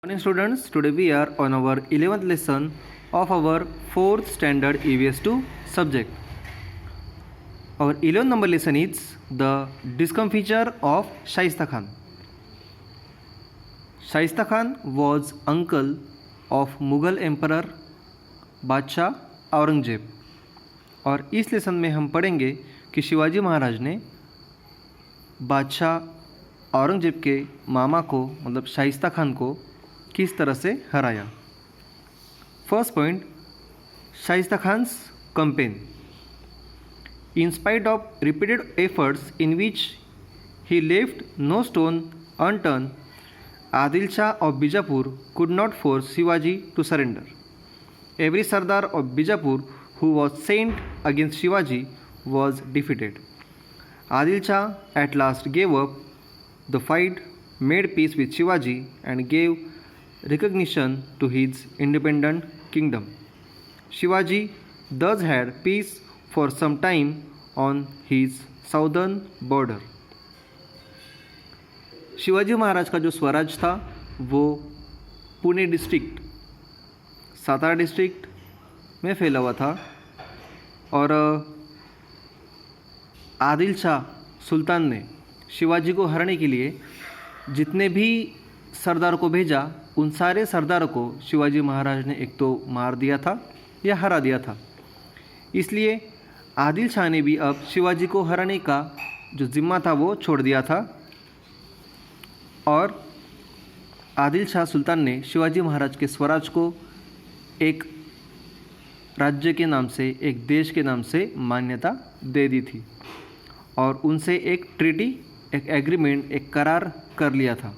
Morning students, today we are on our 11th lesson of our 4th standard EVS 2 subject. Our 11th number lesson is the discomfiture of Shaista Khan. Shaista Khan was uncle of Mughal Emperor बादशाह औरंगजेब और इस lesson में हम पढ़ेंगे कि शिवाजी महाराज ने बादशाह औरंगजेब के मामा को मतलब शाइस्ता खान को किस तरह से हराया। First point, Shaista Khan's campaign. In spite of repeated efforts in which he left no stone unturned, Adil Shah of Bijapur could not force Shivaji to surrender. Every Sardar of Bijapur who was sent against Shivaji was defeated. Adil Shah at last gave up the fight, made peace with Shivaji and gave recognition to his independent kingdom. Shivaji thus had peace for some time on his southern border. Shivaji Maharaj का जो स्वराज था वो Pune district, Satara district में फैला हुआ था और आदिल शाह सुल्तान ने शिवाजी को हराने के लिए जितने भी सरदार को भेजा उन सारे सरदारों को शिवाजी महाराज ने एक तो मार दिया था या हरा दिया था। इसलिए आदिल शाह ने भी अब शिवाजी को हराने का जो जिम्मा था वो छोड़ दिया था और आदिल शाह सुल्तान ने शिवाजी महाराज के स्वराज को एक राज्य के नाम से, एक देश के नाम से मान्यता दे दी थी और उनसे एक ट्रीटी, एक एग्रीमेंट, एक करार कर लिया था।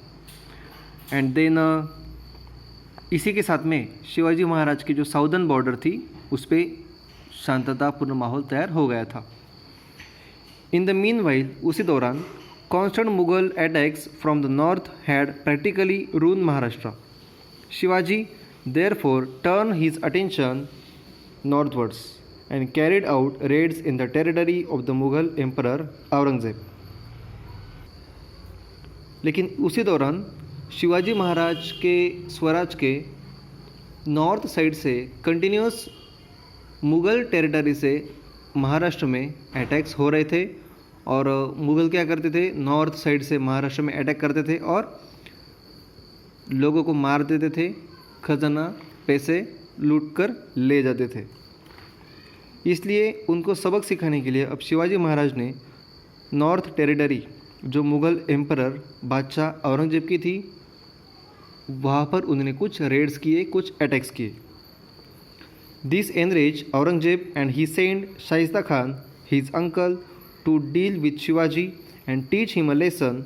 एंड देन इसी के साथ में शिवाजी महाराज की जो साउदर्न बॉर्डर थी उस पर शांततापूर्ण माहौल तैयार हो गया था। इन द मीन वाइल उसी दौरान constant Mughal attacks from the north had practically ruined Maharashtra. Shivaji therefore turned his attention northwards and carried out raids in the territory of the Mughal Emperor Aurangzeb. लेकिन उसी दौरान शिवाजी महाराज के स्वराज के नॉर्थ साइड से continuous Mughal territory से महाराष्ट्र में अटैक्स हो रहे थे और मुग़ल क्या करते थे, नॉर्थ साइड से महाराष्ट्र में अटैक करते थे और लोगों को मार देते थे, खजाना पैसे लूट कर ले जाते थे। इसलिए उनको सबक सिखाने के लिए अब शिवाजी महाराज ने नॉर्थ टेरिटरी जो मुग़ल एम्परर बादशाह औरंगजेब की थी वहाँ पर उन्होंने कुछ रेड्स किए, कुछ अटैक्स किए। This enrage Aurangzeb and he send Shaista Khan his uncle to deal with Shivaji and teach him a lesson.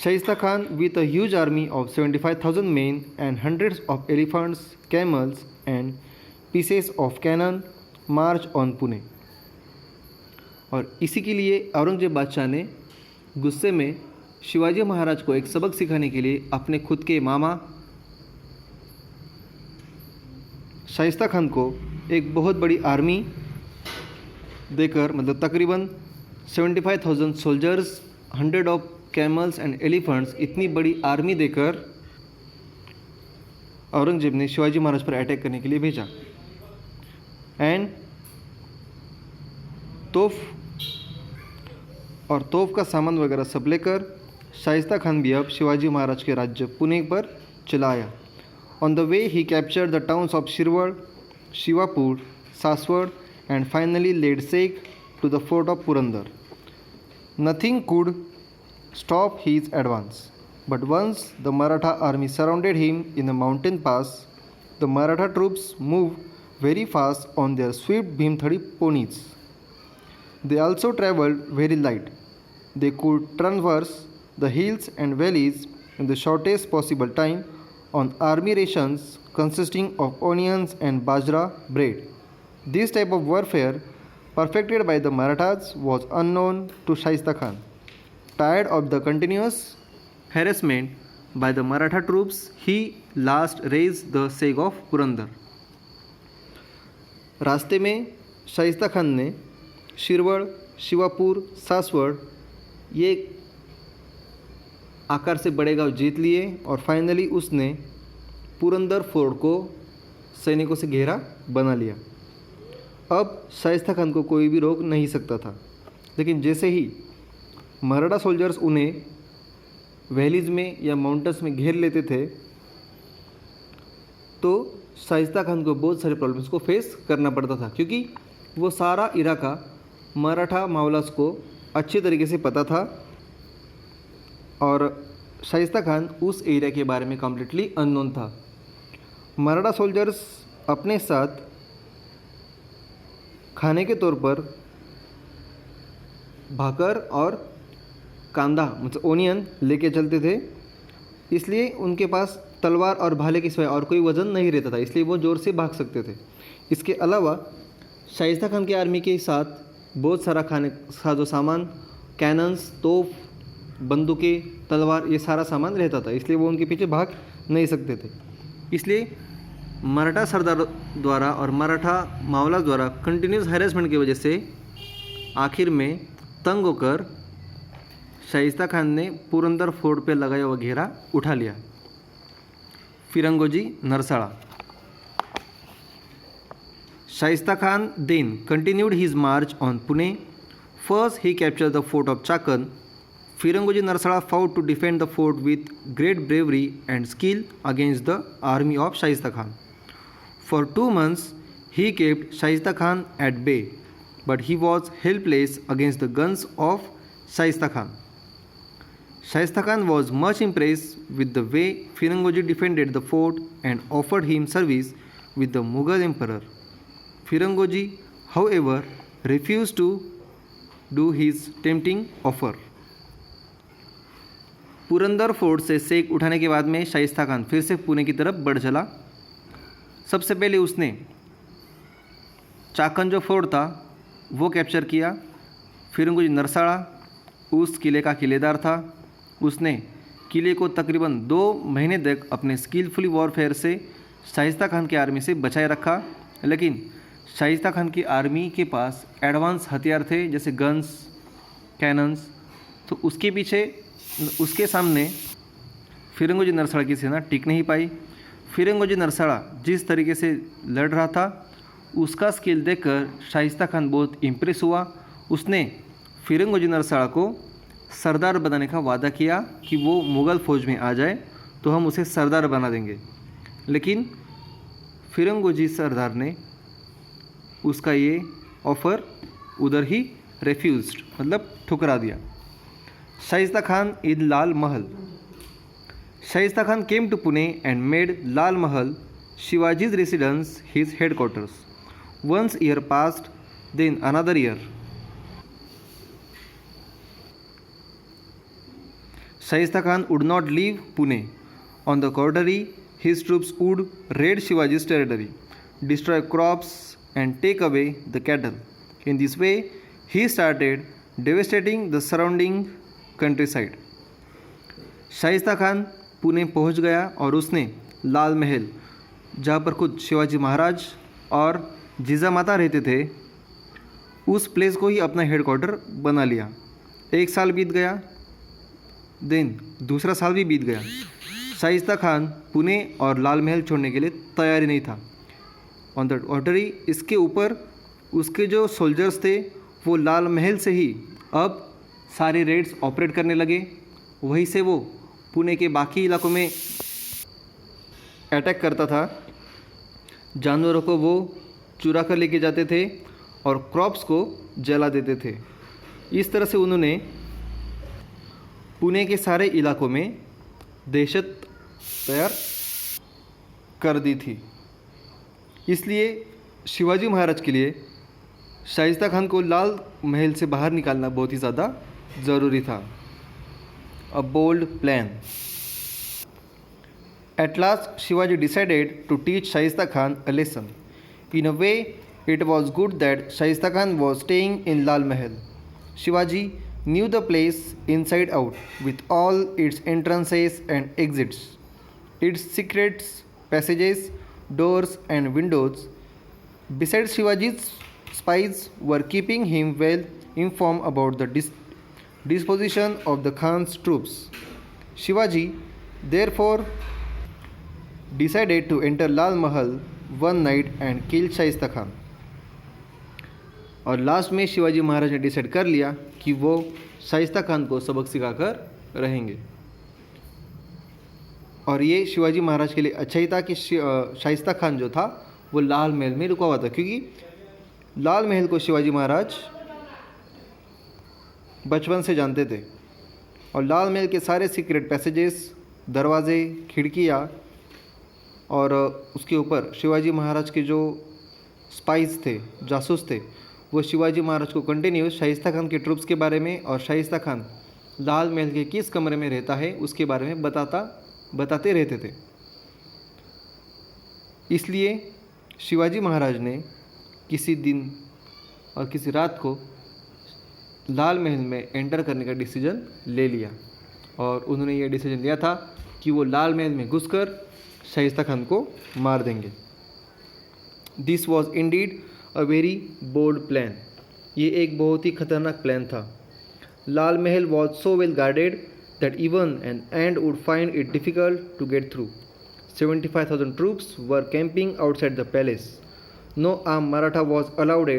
Shaista Khan, with a huge army of 75,000 men and hundreds of elephants, camels and pieces of cannon, marched on Pune. और इसी के लिए औरंगजेब बादशाह ने गुस्से में शिवाजी महाराज को एक सबक सिखाने के लिए अपने खुद के मामा शाइस्ता खान को एक बहुत बड़ी आर्मी देकर, मतलब तकरीबन 75,000 soldiers, 100 of camels and elephants, इतनी बड़ी आर्मी देकर औरंगजेब ने शिवाजी महाराज पर अटैक करने के लिए भेजा। एंड तोफ का सामान वगैरह सब लेकर शाइस्ता खान भी अब शिवाजी महाराज के राज्य पुणे पर चला आया. On the way he captured the towns of Shirwal, Shivapur, Saswad and finally laid siege to the fort of Purandar. Nothing could stop his advance. But once the Maratha army surrounded him in the mountain pass, the Maratha troops moved very fast on their swift Bhimthadi ponies. They also travelled very light. They could traverse the hills and valleys in the shortest possible time on army rations consisting of onions and bajra bread. This type of warfare, perfected by the Marathas, was unknown to Shaista Khan. Tired of the continuous harassment by the Maratha troops, he last raised the siege of Purandar. रास्ते में शाइस्ता खान ने शिरवड़, शिवापुर, सासवड़ ये आकार से बड़े गांव जीत लिए और फाइनली उसने पुरंदर फोर्ट को सैनिकों से घेरा बना लिया। अब शाइस्ता खान को कोई भी रोक नहीं सकता था। लेकिन जैसे ही मराठा सोल्जर्स उन्हें वैलीज में या माउंटेन्स में घेर लेते थे तो शाइस्ता खान को बहुत सारे प्रॉब्लम्स को फेस करना पड़ता था, क्योंकि वो सारा इलाका मराठा मावलास को अच्छे तरीके से पता था और शाइस्ता खान उस एरिया के बारे में कम्प्लीटली अननोन था। मराठा सोल्जर्स अपने साथ खाने के तौर पर भाकर और कांदा मतलब ओनियन लेके चलते थे, इसलिए उनके पास तलवार और भाले के सिवाय और कोई वज़न नहीं रहता था, इसलिए वो ज़ोर से भाग सकते थे। इसके अलावा शाइस्ता खान की आर्मी के साथ बहुत सारा खाने साजो सामान, कैनन्स, तोप, बंदूकें, तलवार, ये सारा सामान रहता था, इसलिए वो उनके पीछे भाग नहीं सकते थे। इसलिए मराठा सरदार द्वारा और मराठा मावला द्वारा कंटिन्यूस हैरेसमेंट की वजह से आखिर में तंग होकर शाइस्ता खान ने पुरंदर फोर्ट पे लगाया हुआ घेरा उठा लिया। Firangoji नरसाड़ा। Shaista Khan then continued his march on Pune. First, he captured the fort of Chakan. Firangoji Narsala fought to defend the fort with great bravery and skill against the army of Shaista Khan. For 2 months, he kept Shaista Khan at bay, but he was helpless against the guns of Shaista Khan. Shaista Khan was much impressed with the way Firangoji defended the fort and offered him service with the Mughal emperor. Firangoji, however, refused to do his tempting offer. Purandar fort से सेक उठाने के बाद में शाइस्ता खान फिर से पुणे की तरफ बढ़ चला। सबसे पहले उसने चाकन जो फोर्ट था वो कैप्चर किया। फिरंगोजी नरसाड़ा उस किले का किलेदार था। उसने किले को तकरीबन 2 महीने तक अपने स्किलफुली वॉरफेयर से शाइस्ता खान की आर्मी से बचाए रखा। लेकिन शाइस्ता खान की आर्मी के पास एडवांस हथियार थे जैसे गन्स, कैनन्स, तो उसके सामने फिरंगोजी नरसाड़ा की सेना टिक नहीं पाई। फिरंगोजी नरसाड़ा जिस तरीके से लड़ रहा था उसका स्किल देखकर शाइस्ता खान बहुत इम्प्रेस हुआ। उसने फिरंगोजी नरसाड़ा को सरदार बनाने का वादा किया कि वो मुग़ल फ़ौज में आ जाए तो हम उसे सरदार बना देंगे। लेकिन फिरंगोजी सरदार ने उसका ये ऑफ़र उधर ही रेफ्यूज्ड मतलब ठुकरा दिया। Shaista Khan in Lal Mahal. Shaista Khan came to Pune and made Lal Mahal शिवाजी's residence his headquarters. Once year passed, then another year. Shaista Khan would not leave Pune. On the contrary, his troops would raid Shivaji's territory, destroy crops, and take away the cattle. In this way, he started devastating the surrounding countryside. Shaista Khan Pune पहुंच गया और उसने लाल महल, जहाँ पर खुद शिवाजी महाराज और जीजामाता रहते थे, उस प्लेस को ही अपना हेडक्वार्टर बना लिया। 1 साल बीत गया, देन दूसरा साल भी बीत गया। शाइस्ता खान पुणे और लाल महल छोड़ने के लिए तैयार ही नहीं था। ऑन द ऑर्डरी, इसके ऊपर उसके जो सोल्जर्स थे वो लाल महल से ही अब सारे रेड्स ऑपरेट करने लगे। वहीं से वो पुणे के बाकी इलाकों में अटैक करता था। जानवरों को वो चुरा कर लेके जाते थे और क्रॉप्स को जला देते थे। इस तरह से उन्होंने पुणे के सारे इलाकों में दहशत तैयार कर दी थी। इसलिए शिवाजी महाराज के लिए शाइस्ता खान को लाल महल से बाहर निकालना बहुत ही ज़्यादा ज़रूरी था। A bold plan. At last, Shivaji decided to teach Shaista Khan a lesson. In a way, it was good that Shaista Khan was staying in Lal Mahal. Shivaji knew the place inside out, with all its entrances and exits, its secrets, passages, doors, and windows. Besides, Shivaji's spies were keeping him well informed about the disposition of the Khan's troops. Shivaji therefore decided to enter Lal Mahal one night and kill Shaista Khan. और last में शिवाजी महाराज ने decide कर लिया कि वो शाइस्ता खान को सबक सिखाकर रहेंगे। और ये शिवाजी महाराज के लिए अच्छा ही था कि शाइस्ता खान जो था वो लाल महल में रुका हुआ था, क्योंकि लाल महल को शिवाजी महाराज बचपन से जानते थे। और लाल महल के सारे सीक्रेट पैसेजेस, दरवाजे, खिड़कियाँ और उसके ऊपर शिवाजी महाराज के जो स्पाइस थे, जासूस थे, वो शिवाजी महाराज को कंटिन्यूस शाइस्ता खान के ट्रूप्स के बारे में और शाइस्ता खान लाल महल के किस कमरे में रहता है उसके बारे में बताते रहते थे। इसलिए शिवाजी महाराज ने किसी दिन और किसी रात को लाल महल में एंटर करने का डिसीजन ले लिया और उन्होंने ये डिसीजन लिया था कि वो लाल महल में घुसकर शाइस्ता खान को मार देंगे। This was indeed a very bold plan. ये एक बहुत ही खतरनाक प्लान था। Lal Mahal was so well guarded that even an ant would find it difficult to get through. 75,000 troops were camping outside the palace. No armed Maratha was allowed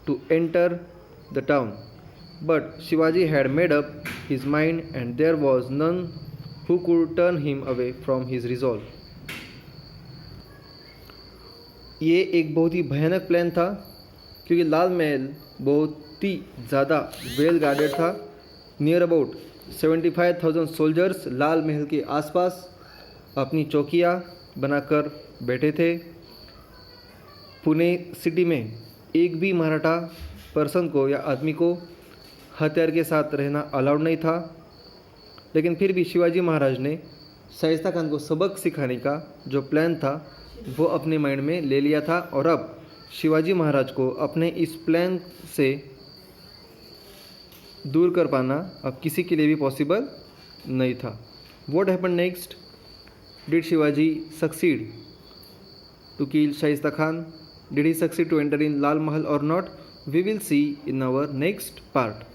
to enter the town. But Shivaji had made up his mind and there was none who could turn him away from his resolve. ये एक बहुत ही भयानक plan था, क्योंकि लाल महल बहुत ही ज़्यादा well guarded था। Near about 75,000 soldiers Lal Mahal के आसपास अपनी चौकियाँ बनाकर बैठे थे। पुणे सिटी में एक भी मराठा पर्सन को या आदमी को हथियार के साथ रहना अलाउड नहीं था। लेकिन फिर भी शिवाजी महाराज ने शाइस्ता खान को सबक सिखाने का जो प्लान था वो अपने माइंड में ले लिया था। और अब शिवाजी महाराज को अपने इस प्लान से दूर कर पाना अब किसी के लिए भी पॉसिबल नहीं था। What happened next? Did Shivaji succeed to kill Shaista Khan? Did he succeed to enter in Lal Mahal or not? We will see in our next part.